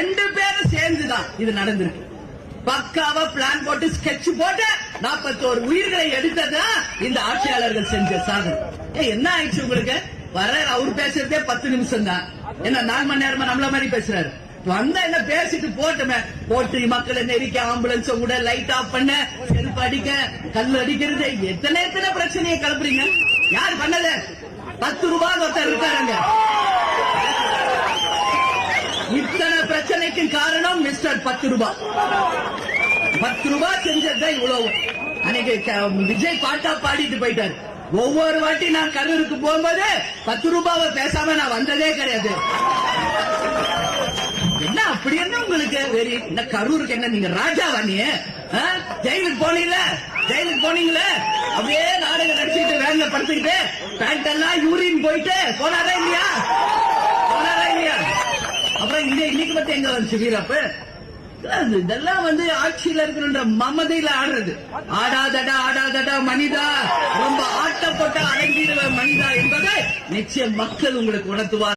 2 பேரும் சேர்ந்துதான் இது நடந்திருக்கு. பக்காவா பிளான் போட்டு ஸ்கெட்ச் போட்டு 41 உயிர்களை எடுத்ததா இந்த ஆட்சியாளர்கள் செஞ்ச சாதனை. என்ன ஆயிடுச்சு உங்களுக்கு? வர அவர் பேசுறதே 10 நிமிஷம் தான். என்ன 4 மணி நேரமா நம்மள மாதிரி பேசுறாரு. வந்தா என்ன பேசிட்டு போட்டுமே, போட்டு மக்களை நெரிக்க, ஆம்புலன்ஸ் கூட லைட் ஆஃப் பண்ண, செருப்பு அடிக்க, கல் அடிக்கிறது, எத்தனை பிரச்சனையை கிளப்புறீங்க. யார் பண்ணது? 10 ரூபாய் ஒருத்தர் இருக்காருங்க. இத்தனை பிரச்சனைக்கு காரணம் மிஸ்டர் 10 ரூபாய். 10 ரூபாய் செஞ்சதுதான் இவ்வளவு. அன்னைக்கு விஜய் பாட்டா பாடிட்டு போயிட்டாரு. ஒவ்வொரு வாட்டி நான் கரூருக்கு போகும்போது 10 ரூபாவை பேசாம நான் வந்ததே கிடையாது. என்ன அப்படி என்ன உங்களுக்கு வெறி? இந்த கரூருக்கு என்ன நீங்க ராஜாவா? நீ ஜெயிலுக்கு போனீங்களே, அப்படியே நாடகம் நடிச்சுட்டு வேன்ல படுத்துக்கிட்டு பேண்ட் எல்லாம் யூரின் போயிட்டு போனாரா இல்லையா? அப்புறம் இன்னைக்கு பத்தி எங்க வந்துச்சு வீரப்பு? இதெல்லாம் ஆட்சியில இருக்கிற மமதையில ஆடுறது. ஆடாதடா மனிதா, ரொம்ப ஆட்டப்பட்ட அடங்கிடுவ மனிதா என்பதை நிச்சயம் மக்கள் உங்களுக்கு உணர்த்துவார்.